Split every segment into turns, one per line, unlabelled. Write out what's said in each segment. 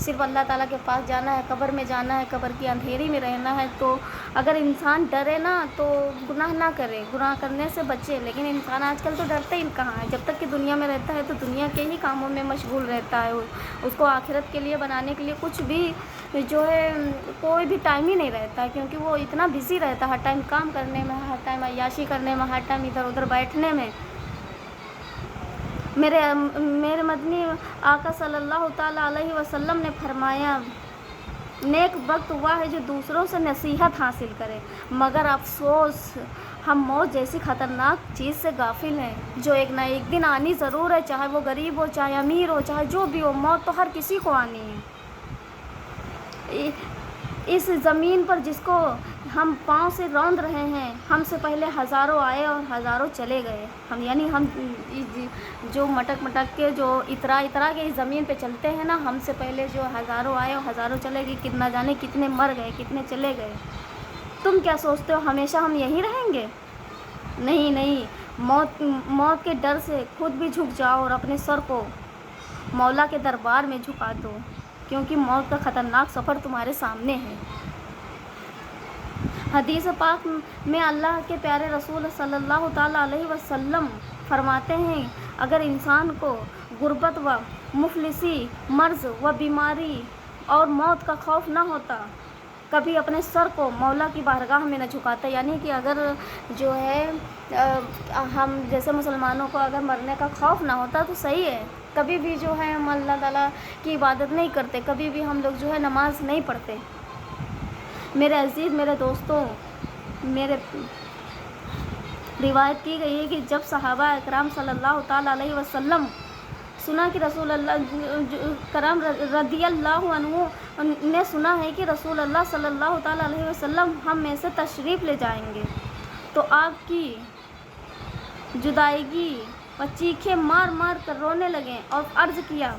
صرف اللہ تعالیٰ کے پاس جانا ہے، قبر میں جانا ہے، قبر کی اندھیری میں رہنا ہے، تو اگر انسان ڈرے نا تو گناہ نہ کرے، گناہ کرنے سے بچے۔ لیکن انسان آج کل تو ڈرتے ہی کہاں ہے، جب تک کہ دنیا میں رہتا ہے تو دنیا کے ہی کاموں میں مشغول رہتا ہے، اس کو آخرت کے لیے بنانے کے لیے کچھ بھی جو ہے کوئی بھی ٹائم ہی نہیں رہتا ہے، کیونکہ وہ اتنا بزی رہتا ہے، ہر ٹائم کام کرنے میں، ہر ٹائم عیاشی کرنے میں، ہر ٹائم ادھر ادھر بیٹھنے میں۔ میرے مدنی آقا صلی اللہ تعالیٰ علیہ وسلم نے فرمایا، نیک وقت وہ ہے جو دوسروں سے نصیحت حاصل کرے، مگر افسوس ہم موت جیسی خطرناک چیز سے غافل ہیں، جو ایک نہ ایک دن آنی ضرور ہے، چاہے وہ غریب ہو، چاہے امیر ہو، چاہے جو بھی ہو، موت تو ہر کسی کو آنی ہے۔ اس زمین پر جس کو ہم پاؤں سے روند رہے ہیں، ہم سے پہلے ہزاروں آئے اور ہزاروں چلے گئے، ہم جو مٹک مٹک کے جو اترا کے اس زمین پہ چلتے ہیں نا، ہم سے پہلے جو ہزاروں آئے اور ہزاروں چلے گئے، کتنا جانے کتنے مر گئے، کتنے چلے گئے۔ تم کیا سوچتے ہو ہمیشہ ہم یہیں رہیں گے؟ نہیں، موت کے ڈر سے خود بھی جھک جاؤ اور اپنے سر کو مولا کے دربار میں جھکا دو، کیونکہ موت کا خطرناک سفر تمہارے سامنے ہے۔ حدیث پاک میں اللہ کے پیارے رسول صلی اللہ تعالیٰ علیہ وسلم فرماتے ہیں، اگر انسان کو غربت و مفلسی، مرض و بیماری اور موت کا خوف نہ ہوتا، کبھی اپنے سر کو مولا کی بارگاہ میں نہ جھکاتا۔ یعنی کہ اگر جو ہے ہم جیسے مسلمانوں کو اگر مرنے کا خوف نہ ہوتا تو صحیح ہے، کبھی بھی جو ہے ہم اللہ تعالیٰ کی عبادت نہیں کرتے، کبھی بھی ہم لوگ جو ہے نماز نہیں پڑھتے۔ میرے عزیز، میرے دوستوں، روایت کی گئی ہے کہ جب صحابہ اکرام صلی اللہ تعالیٰ علیہ وسلم سنا کہ رسول اللہ کرام رضی اللہ عنہ نے سنا ہے کہ رسول اللہ صلی اللہ تعالیٰ علیہ وسلم ہم میں سے تشریف لے جائیں گے، تو آپ کی جدائیگی و چیخیں مار مار کر رونے لگے اور عرض کیا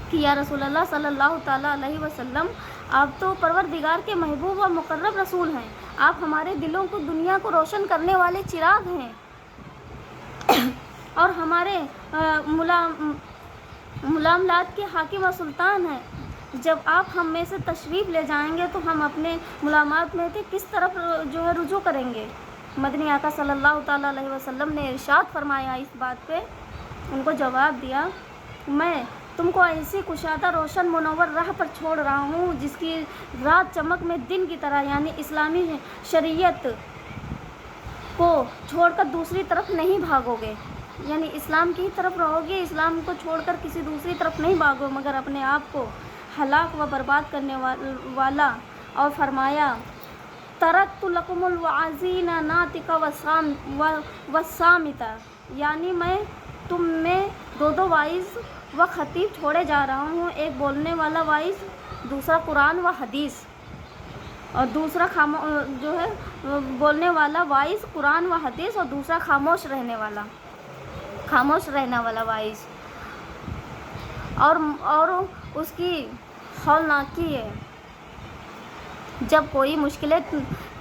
کہ یا رسول اللہ صلی اللہ تعالیٰ علیہ وسلم، آپ تو پروردگار کے محبوب و مقرب رسول ہیں، آپ ہمارے دلوں کو، دنیا کو روشن کرنے والے چراغ ہیں اور ہمارے ملاملات کے حاکم و سلطان ہیں۔ جب آپ ہم میں سے تشریف لے جائیں گے تو ہم اپنے ملامات میں کس طرف جو ہے رجوع کریں گے؟ مدنی آقا صلی اللہ تعالیٰ علیہ وسلم نے ارشاد فرمایا اس بات پہ، ان کو جواب دیا، میں تم کو ایسی کشادہ روشن منور راہ پر چھوڑ رہا ہوں جس کی رات چمک میں دن کی طرح، یعنی اسلامی شریعت کو چھوڑ کر دوسری طرف نہیں بھاگو گے، یعنی اسلام کی طرف رہو گے، اسلام کو چھوڑ کر کسی دوسری طرف نہیں بھاگو مگر اپنے آپ کو ہلاک و برباد کرنے والا۔ اور فرمایا، ترکت لکم الوعظین ناطق والصامت، یعنی میں تم میں دو واعظ و خطیب چھوڑے جا رہا ہوں، ایک بولنے والا واعظ، دوسرا قرآن و حدیث، اور دوسرا جو ہے بولنے والا واعظ قرآن و حدیث، اور دوسرا خاموش رہنے والا واعظ۔ اور اس کی ہولناکی ہے، جب کوئی مشکلیں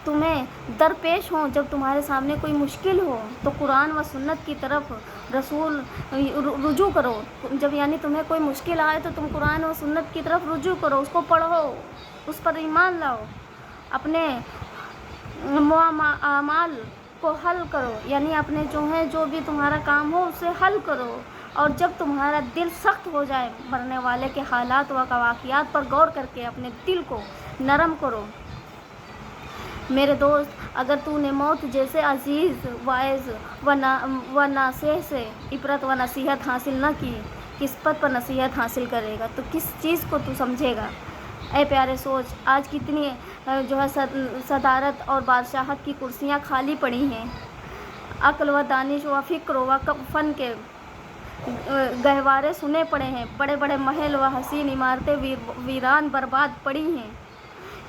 تمہیں درپیش ہوں، جب تمہارے سامنے کوئی مشکل ہو تو قرآن و سنت کی طرف رجوع کرو۔ جب یعنی تمہیں کوئی مشکل آئے تو تم قرآن و سنت کی طرف رجوع کرو، اس کو پڑھو، اس پر ایمان لاؤ، اپنے اعمال کو حل کرو، یعنی اپنے جو بھی تمہارا کام ہو اسے حل کرو۔ اور جب تمہارا دل سخت ہو جائے، مرنے والے کے حالات و واقعات پر غور کر کے اپنے دل کو نرم کرو۔ میرے دوست، اگر تو نے موت جیسے عزیز واعظ و ناصح سے عبرت و نصیحت حاصل نہ کی، کس پت پر نصیحت حاصل کرے گا؟ تو کس چیز کو تو سمجھے گا؟ اے پیارے سوچ، آج کتنی جو ہے صدارت اور بادشاہت کی کرسیاں خالی پڑی ہیں، عقل و دانش و فکر و فن کے گہوارے سنے پڑے ہیں، بڑے بڑے محل و حسین عمارتیں ویران برباد پڑی ہیں،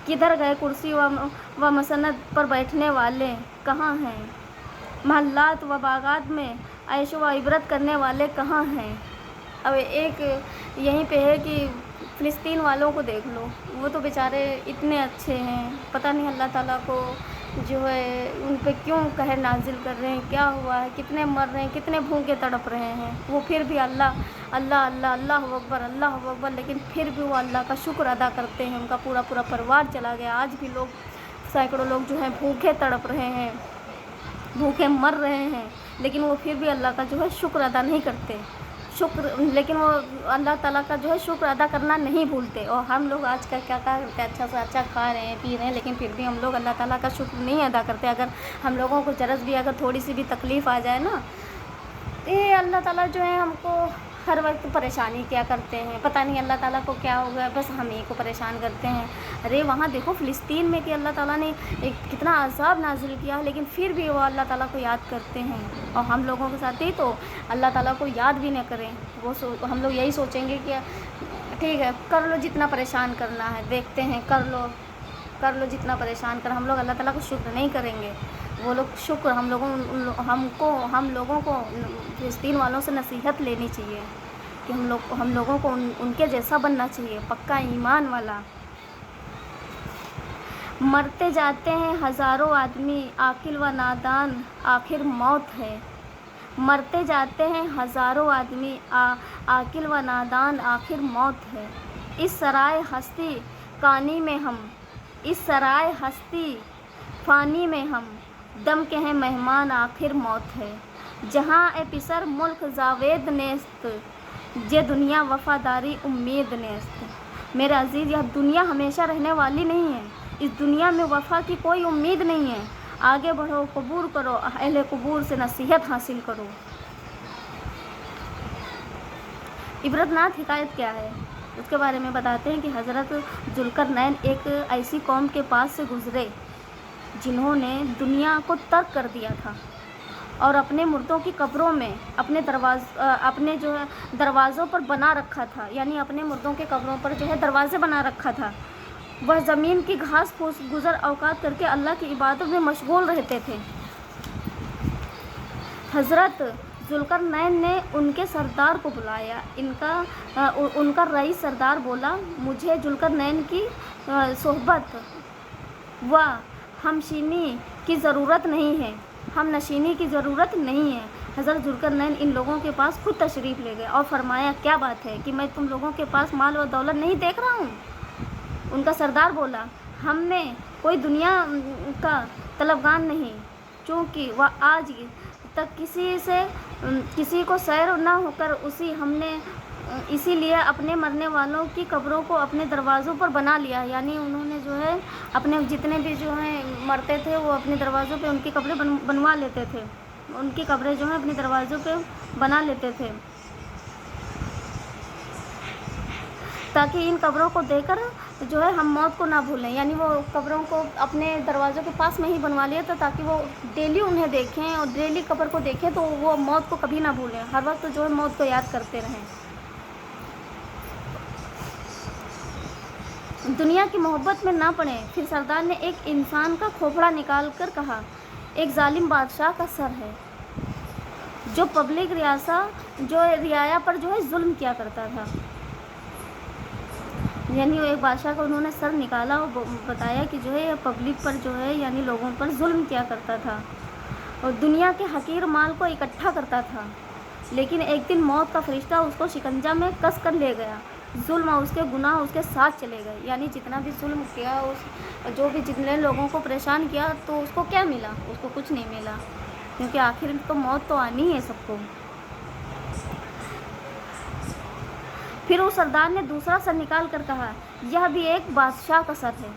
کدھر گئے کرسی و مسند پر بیٹھنے والے، کہاں ہیں؟ محلات و باغات میں عیش و عبرت کرنے والے کہاں ہیں؟ اب ایک یہیں پہ ہے کہ فلسطین والوں کو دیکھ لو، وہ تو بیچارے اتنے اچھے ہیں، پتہ نہیں اللہ تعالیٰ کو جو ہے ان پہ کیوں قہر نازل کر رہے ہیں، کیا ہوا ہے، کتنے مر رہے ہیں، کتنے بھوکے تڑپ رہے ہیں، وہ پھر بھی اللہ اللہ اللہ اللہ اکبر اللہ اکبر، لیکن پھر بھی وہ اللہ کا شکر ادا کرتے ہیں۔ ان کا پورا پورا پریوار چلا گیا، آج بھی لوگ سینکڑوں لوگ جو ہیں بھوکے تڑپ رہے ہیں، بھوکے مر رہے ہیں، لیکن وہ پھر بھی اللہ کا جو ہے شکر ادا نہیں کرتے، لیکن وہ اللہ تعالیٰ کا جو ہے شکر ادا کرنا نہیں بھولتے۔ اور ہم لوگ آج کل کیا کرتے ہیں، اچھا سے اچھا کھا رہے ہیں، پی رہے ہیں، لیکن پھر بھی ہم لوگ اللہ تعالیٰ کا شکر نہیں ادا کرتے۔ اگر ہم لوگوں کو ذرا بھی اگر تھوڑی سی بھی تکلیف آ جائے نا، یہ اللہ تعالیٰ جو ہے ہم کو ہر وقت پریشانی کیا کرتے ہیں، پتہ نہیں اللہ تعالیٰ کو کیا ہو گیا، بس ہم ہی کو پریشان کرتے ہیں۔ ارے وہاں دیکھو فلسطین میں کہ اللہ تعالیٰ نے ایک کتنا عذاب نازل کیا، لیکن پھر بھی وہ اللہ تعالیٰ کو یاد کرتے ہیں۔ اور ہم لوگوں کے ساتھ ہی تو اللہ تعالیٰ کو یاد بھی نہ کریں، ہم لوگ یہی سوچیں گے کہ ٹھیک ہے کر لو جتنا پریشان کرنا ہے، دیکھتے ہیں کر لو جتنا پریشان کر، ہم لوگ اللہ تعالیٰ کو شکر نہیں کریں گے۔ وہ لوگ شکر ہم لوگوں کو فلسطین والوں سے نصیحت لینی چاہیے کہ ہم لوگوں کو ان کے جیسا بننا چاہیے، پکا ایمان والا۔ مرتے جاتے ہیں ہزاروں آدمی عاقل و نادان، آخر موت ہے۔ مرتے جاتے ہیں ہزاروں آدمی عاقل و نادان، آخر موت ہے۔ اس سرائے ہستی کانی میں ہم، اس سرائے ہستی فانی میں ہم، دم کے ہیں مہمان، آخر موت ہے۔ جہاں اے پسر ملک جاوید نیست، یہ دنیا وفاداری امید نیست۔ میرے عزیز، یہ دنیا ہمیشہ رہنے والی نہیں ہے، اس دنیا میں وفا کی کوئی امید نہیں ہے۔ آگے بڑھو، قبول کرو، اہل قبور سے نصیحت حاصل کرو۔ عبرتناک حکایت کیا ہے اس کے بارے میں بتاتے ہیں کہ حضرت ذوالقرنین ایک ایسی قوم کے پاس سے گزرے جنہوں نے دنیا کو ترک کر دیا تھا اور اپنے مردوں کی قبروں میں اپنے جو ہے دروازوں پر بنا رکھا تھا، یعنی اپنے مردوں کے قبروں پر جو ہے دروازے بنا رکھا تھا۔ وہ زمین کی گھاس پھوس گزر اوقات کر کے اللہ کی عبادت میں مشغول رہتے تھے۔ حضرت ذوالقرنین نے ان کے سردار کو بلایا۔ ان کا رئیس سردار بولا، مجھے ذوالقرنین کی صحبت و ہمشینی کی ضرورت نہیں ہے، ہم نشینی کی ضرورت نہیں ہے۔ حضرت ذوالقرنین ان لوگوں کے پاس خود تشریف لے گئے اور فرمایا، کیا بات ہے کہ میں تم لوگوں کے پاس مال و دولت نہیں دیکھ رہا ہوں؟ ان کا سردار بولا، ہم میں کوئی دنیا کا طلبگار نہیں، چونکہ وہ آج تک کسی کو سیر نہ ہو کر اسی لیے اپنے مرنے والوں کی قبروں کو اپنے دروازوں پر بنا لیا۔ یعنی انہوں نے جو ہے اپنے جتنے بھی جو ہیں مرتے تھے وہ اپنے دروازوں پہ ان کی قبریں بنوا لیتے تھے، ان کی قبریں جو ہیں اپنے دروازوں پہ بنا لیتے تھے، تاکہ ان قبروں کو دیکھ کر جو ہے ہم موت کو نہ بھولیں۔ یعنی وہ قبروں کو اپنے دروازوں کے پاس میں ہی بنوا لیا تھا تاکہ وہ ڈیلی انہیں دیکھیں اور ڈیلی قبر کو دیکھیں تو وہ موت کو کبھی نہ بھولیں، ہر وقت جو ہے موت کو یاد کرتے رہیں۔ دنیا کی محبت میں نہ پڑیں۔ پھر سردار نے ایک انسان کا کھوپڑا نکال کر کہا، ایک ظالم بادشاہ کا سر ہے جو پبلک رعایا پر جو ہے ظلم کیا کرتا تھا۔ یعنی وہ ایک بادشاہ کا انہوں نے سر نکالا اور بتایا کہ جو ہے یہ پبلک پر جو ہے یعنی لوگوں پر ظلم کیا کرتا تھا اور دنیا کے حقیر مال کو اکٹھا کرتا تھا۔ لیکن ایک دن موت کا فرشتہ اس کو شکنجہ میں کس کر لے گیا، ظلم اور اس کے گناہ اس کے ساتھ چلے گئے۔ یعنی جتنا بھی ظلم کیا، جو بھی جتنے لوگوں کو پریشان کیا، تو اس کو کیا ملا؟ اس کو کچھ نہیں ملا، کیونکہ آخر تو موت تو آنی ہے سب کو۔ پھر اس سردار نے دوسرا سر نکال کر کہا، یہ بھی ایک بادشاہ کا سر ہے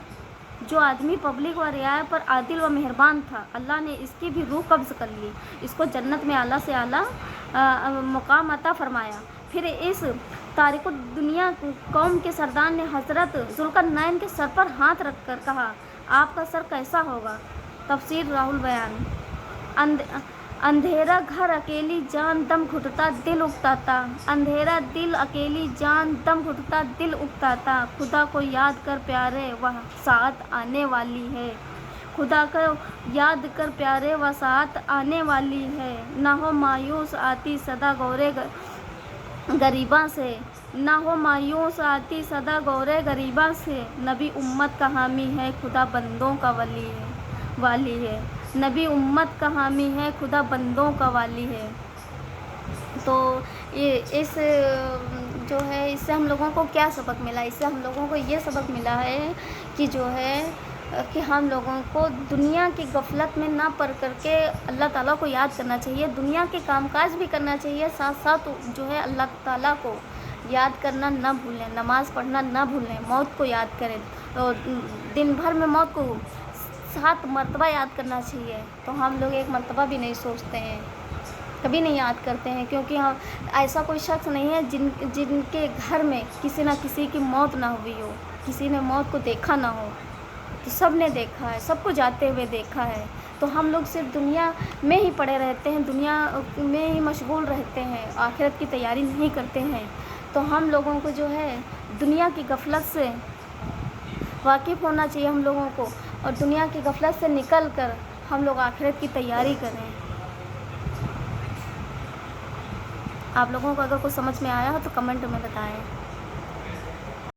جو آدمی پبلک و رعایا پر عادل و مہربان تھا، اللہ نے اس کی بھی روح قبض کر لی، اس کو جنت میں اعلیٰ سے اعلیٰ مقام عطا فرمایا۔ پھر اس تارک الدنیا قوم کے سردار نے حضرت ذوالقرنین کے سر پر ہاتھ رکھ کر کہا، آپ کا سر کیسا ہوگا؟ تفسیر راہ البیان۔ اندھیرا گھر اکیلی جان دم گھٹتا دل اکتاتا، اندھیرا دل اکیلی جان دم گھٹتا دل اکتاتا، خدا کو یاد کر پیارے وہ ساعت آنے والی ہے، خدا کو یاد کر پیارے وہ ساعت آنے والی ہے، نہ ہو مایوس آتی صدا گورے غریباں سے، نہ ہو مایوس آتی صدا گورے غریباں سے، نبی امت کا حامی ہے، خدا بندوں کا ولی ہے۔ والی ہے، نبی امت کا حامی ہے، خدا بندوں کا والی ہے۔ تو یہ اس جو ہے اس سے ہم لوگوں کو کیا سبق ملا؟ اس سے ہم لوگوں کو یہ سبق ملا ہے کہ جو ہے کہ ہم لوگوں کو دنیا کی غفلت میں نہ پڑ کر کے اللہ تعالیٰ کو یاد کرنا چاہیے، دنیا کے کام کاج بھی کرنا چاہیے، ساتھ ساتھ جو ہے اللہ تعالیٰ کو یاد کرنا نہ بھولیں، نماز پڑھنا نہ بھولیں، موت کو یاد کریں، اور دن بھر میں موت کو 7 مرتبہ یاد کرنا چاہیے۔ تو ہم لوگ 1 مرتبہ بھی نہیں سوچتے ہیں، کبھی نہیں یاد کرتے ہیں، کیونکہ ایسا کوئی شخص نہیں ہے جن کے گھر میں کسی نہ کسی کی موت نہ ہوئی ہو، کسی نے موت کو دیکھا نہ ہو۔ تو سب نے دیکھا ہے، سب کو جاتے ہوئے دیکھا ہے۔ تو ہم لوگ صرف دنیا میں ہی پڑے رہتے ہیں، دنیا میں ہی مشغول رہتے ہیں، آخرت کی تیاری نہیں کرتے ہیں۔ تو ہم لوگوں کو جو ہے دنیا کی غفلت سے واقف ہونا چاہیے ہم لوگوں کو، اور دنیا کی غفلت سے نکل کر ہم لوگ آخرت کی تیاری کریں۔ آپ لوگوں کو اگر کچھ سمجھ میں آیا ہو تو کمنٹ میں بتائیں۔